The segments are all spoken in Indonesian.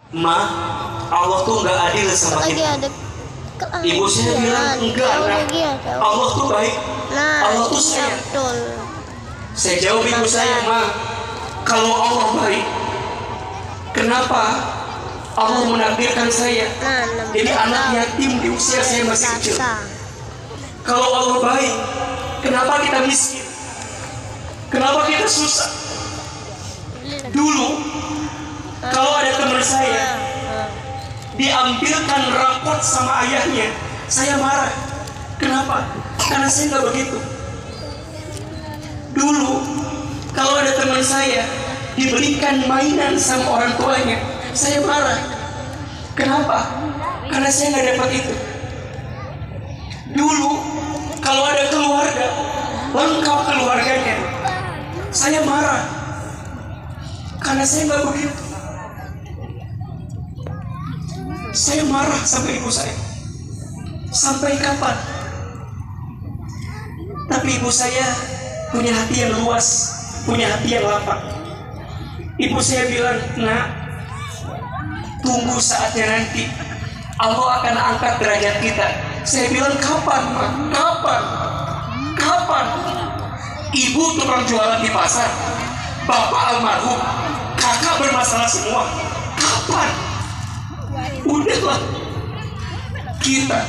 Ma, Allah tuh nggak adil sama kita. Ibu saya bilang enggak, Allah tuh baik, Allah tuh sayang. Saya jawab ibu saya, Ma, kalau Allah baik, kenapa Allah menakdirkan saya jadi anak yatim di usia saya masih kecil? Kalau Allah baik, kenapa kita miskin? Kenapa kita susah? Dulu kalau ada teman saya diambilkan rapot sama ayahnya, saya marah. Kenapa? Karena saya nggak begitu. Dulu kalau ada teman saya dibelikan mainan sama orang tuanya, saya marah. Kenapa? Karena saya nggak dapat itu. Dulu kalau ada keluarga lengkap keluarganya, saya marah karena saya nggak begitu. Saya marah sama ibu saya. Sampai kapan? Tapi ibu saya punya hati yang luas, punya hati yang lapang. Ibu saya bilang, Nak, tunggu saatnya nanti Allah akan angkat derajat kita. Saya bilang, kapan, Ma? Kapan? Kapan? Ibu tukang jualan di pasar, bapak almarhum, kakak bermasalah semua. Kapan? Udahlah, kita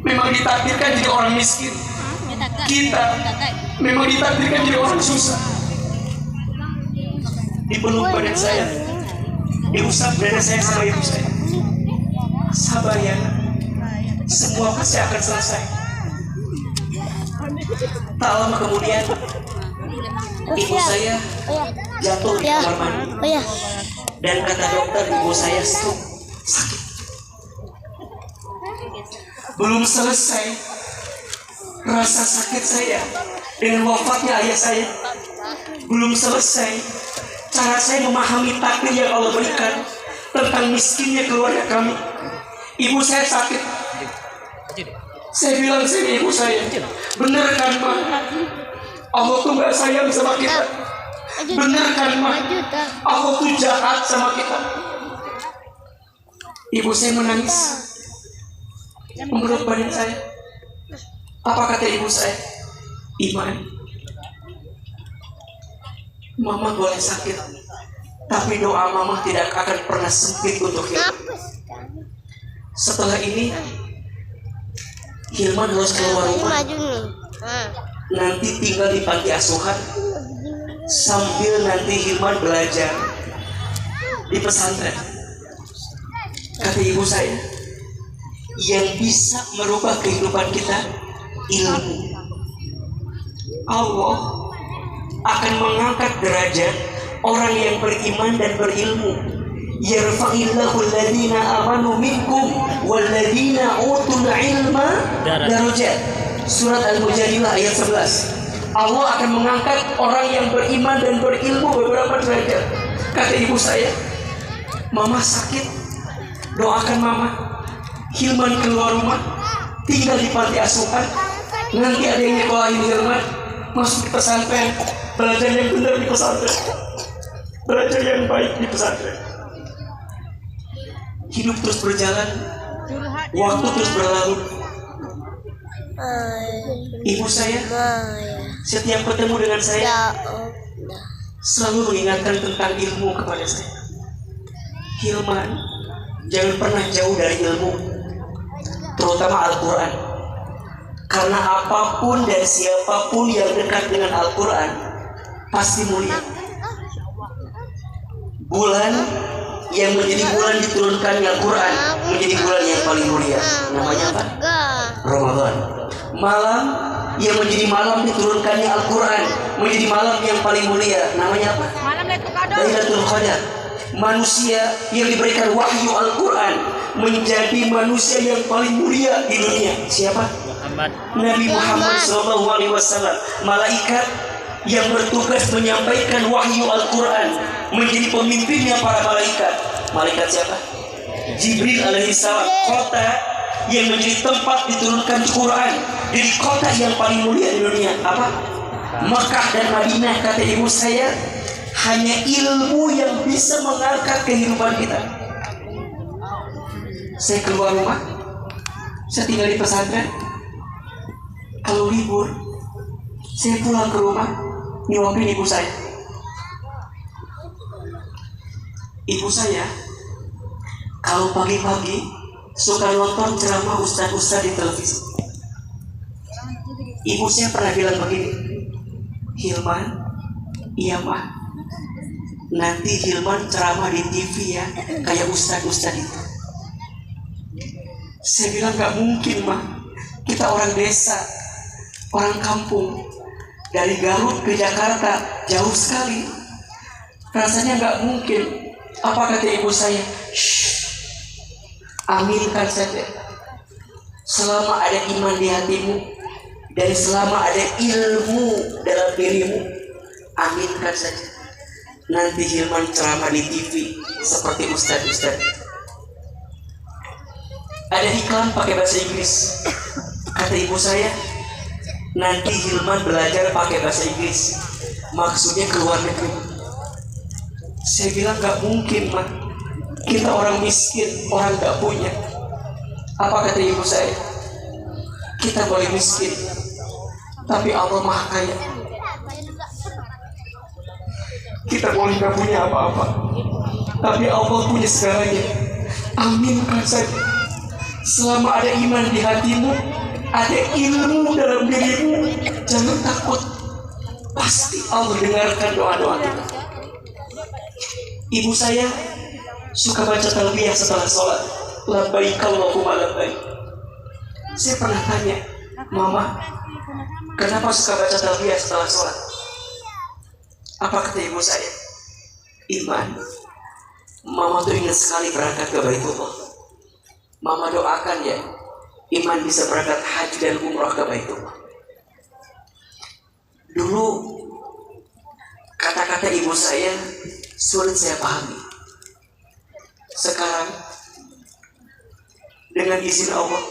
memang ditakdirkan jadi orang miskin. Kita memang ditakdirkan jadi orang susah. Dipeluk badan saya, diusap badan saya sama ibu saya. Sabar ya, semua pasti akan selesai. Tak lama kemudian ibu saya jatuh di kamar mandi, dan kata dokter ibu saya stroke, sakit. Belum selesai rasa sakit saya dengan wafatnya ayah saya, belum selesai cara saya memahami takdir yang Allah berikan tentang miskinnya keluarga kami. Ibu saya sakit. Saya bilang sama ibu saya, bener kan, Ma? Allah tuh gak sayang sama kita. Bener kan, Ma? Allah tuh jahat sama kita. Ibu saya menangis, memeluk badan saya. Apa kata ibu saya? Iman, Mama boleh sakit, tapi doa Mama tidak akan pernah sempit untuk hidup. Setelah ini Hilman harus keluar rumah, nanti tinggal di panti asuhan, sambil nanti Hilman belajar di pesantren. Kata ibu saya, yang bisa merubah kehidupan kita ilmu. Allah akan mengangkat derajat orang yang beriman dan berilmu. Yarfa'illahu alladhina amanu minkum walladhina utul ilma darajat. Surat Al-Mujadilah ayat 11. Allah akan mengangkat orang yang beriman dan berilmu beberapa derajat. Kata ibu saya, Mama sakit, doakan Mama. Hilman keluar rumah, tinggal di panti asuhan, nanti ada yang nyekolahin Hilman, masuk di pesantren, belajar yang benar di pesantren, belajar yang baik di pesantren. Hidup terus berjalan, waktu terus berlalu. Ibu saya setiap bertemu dengan saya selalu mengingatkan tentang ilmu kepada saya. Hilman, jangan pernah jauh dari ilmu, terutama Al-Quran. Karena apapun dan siapapun yang dekat dengan Al-Quran pasti mulia. Bulan yang menjadi bulan diturunkannya Al-Quran menjadi bulan yang paling mulia. Namanya apa? Ramadan. Malam yang menjadi malam diturunkannya Al-Quran menjadi malam yang paling mulia. Namanya apa? Lailatul Qadar. Manusia yang diberikan wahyu Al-Quran menjadi manusia yang paling mulia di dunia. Siapa? Nabi Muhammad SAW. Malaikat yang bertugas menyampaikan wahyu Al-Quran menjadi pemimpinnya para malaikat. Malaikat siapa? Jibril alaihissalam. Kota yang menjadi tempat diturunkan Quran jadi kota yang paling mulia di dunia. Apa? Mekah dan Madinah. Kata ibu saya, hanya ilmu yang bisa mengangkat kehidupan kita. Saya keluar rumah, saya tinggal di pesantren. Kalau libur, saya pulang ke rumah, nyuapin ibu saya. Ibu saya kalau pagi-pagi suka nonton ceramah ustaz-ustaz di televisi. Ibu saya pernah bilang begini, Hilman, iya mah, nanti Hilman ceramah di TV ya, kayak ustaz-ustaz itu. Saya bilang gak mungkin mah, kita orang desa, orang kampung, dari Garut ke Jakarta jauh sekali, rasanya gak mungkin. Apa kata ibu saya? Shh, aminkan saja. Selama ada iman di hatimu dan selama ada ilmu dalam dirimu, aminkan saja. Nanti Hilman ceramah di TV seperti ustaz-ustaz. Ada iklan pakai bahasa Inggris. Kata ibu saya, nanti Hilman belajar pakai bahasa Inggris, maksudnya ke luar negeri. Saya bilang gak mungkin mah, kita orang miskin, orang gak punya. Apa kata ibu saya? Kita boleh miskin, tapi Allah maha kaya. Kita boleh gak punya apa-apa, tapi Allah punya segalanya. Aminkan saja. Selama ada iman di hatimu, ada ilmu dalam dirimu, jangan takut. Pasti Allah dengarkan doa-doa kita. Ibu saya suka baca talbiyah setelah sholat. Labbaik Allahumma labbaik. Saya pernah tanya, Mama, kenapa suka baca talbiyah setelah sholat? Apa kata ibu saya? Iman. Mama tuh ingat sekali berangkat ke Baitullah. Mama doakan ya, Iman bisa berangkat haji dan umrah ke Baitullah. Dulu kata-kata ibu saya sulit saya pahami. Sekarang dengan izin Allah,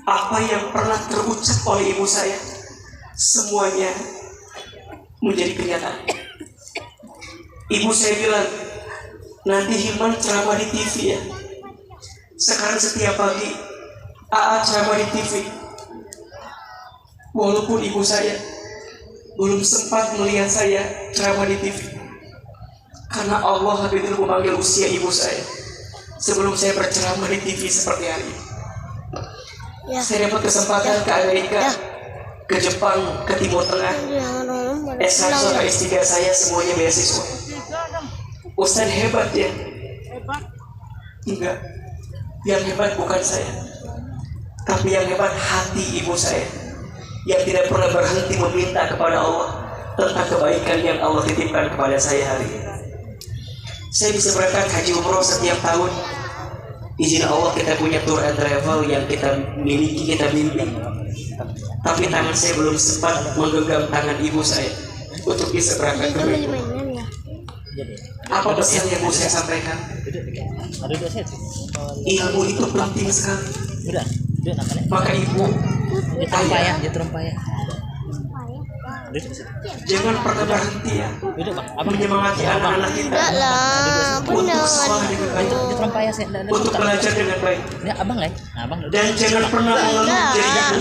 apa yang pernah terucap oleh ibu saya semuanya menjadi kenyataan. Ibu saya bilang, nanti Hilman ceramah di TV ya. Sekarang setiap pagi AA ceramah di TV. Walaupun ibu saya belum sempat melihat saya ceramah di TV, karena Allah hadir memanggil usia ibu saya sebelum saya berceramah di TV seperti hari ini. Saya dapat kesempatan ke Amerika, ke Jepang, ke Timur Tengah. S1 sampai S3 saya semuanya beasiswa. Ustaz hebat ya? Enggak. Yang hebat bukan saya, tapi yang hebat hati ibu saya, yang tidak pernah berhenti meminta kepada Allah tentang kebaikan yang Allah titipkan kepada saya hari ini. Saya bisa berangkat haji umroh setiap tahun. Izin Allah kita punya tour and travel yang kita miliki, kita bimbing. Tapi tangan saya belum sempat menggenggam tangan ibu saya untuk bisa berangkat ke Baitullah. Apa pesan yang mau saya sampaikan? Ilmu itu penting sekali. Maka ibu, ayah, jangan pernah berhenti ya menyemangati anak-anak kita untuk sekolah dengan baik, untuk belajar dengan baik, dan jangan pernah mengeluh jadi ibu,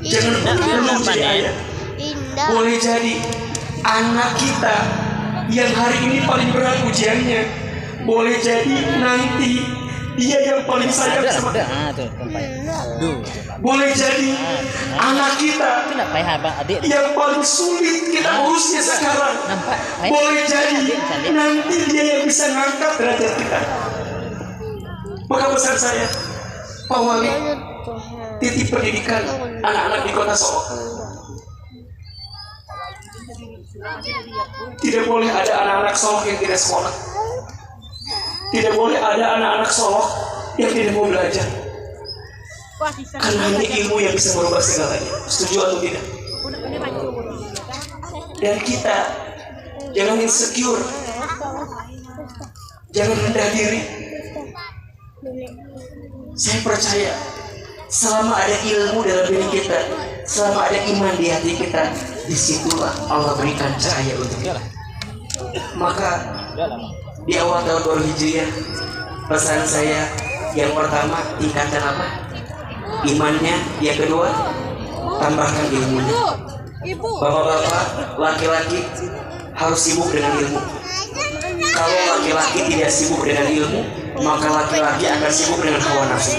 jangan pernah mengeluh jadi ayah. Boleh jadi anak kita yang hari ini paling berat ujiannya, boleh jadi nanti dia yang paling sayang sama kita. Boleh jadi anak kita yang paling sulit kita urusnya sekarang, boleh jadi nanti dia yang bisa ngangkat derajat kita. Maka pesan saya, Pak Wali, titip pendidikan anak-anak di Kota Solo. Tidak boleh ada anak-anak Solo yang tidak sekolah. Tidak boleh ada anak-anak Solo yang tidak mau belajar. Karena hanya ilmu yang bisa merubah segalanya. Setuju atau tidak? Dan kita jangan insecure, jangan rendah diri. Saya percaya selama ada ilmu dalam diri kita, selama ada iman di hati kita, disitulah Allah berikan cahaya untuk kita. Maka di awal tahun 2000 Hijriah, pesan saya, Yang pertama, tingkatkan apa? Imannya. Yang kedua, tambahkan ilmunya. Bapak-bapak, laki-laki harus sibuk dengan ilmu. Kalau laki-laki tidak sibuk dengan ilmu, maka laki-laki akan sibuk dengan hawa nafsu.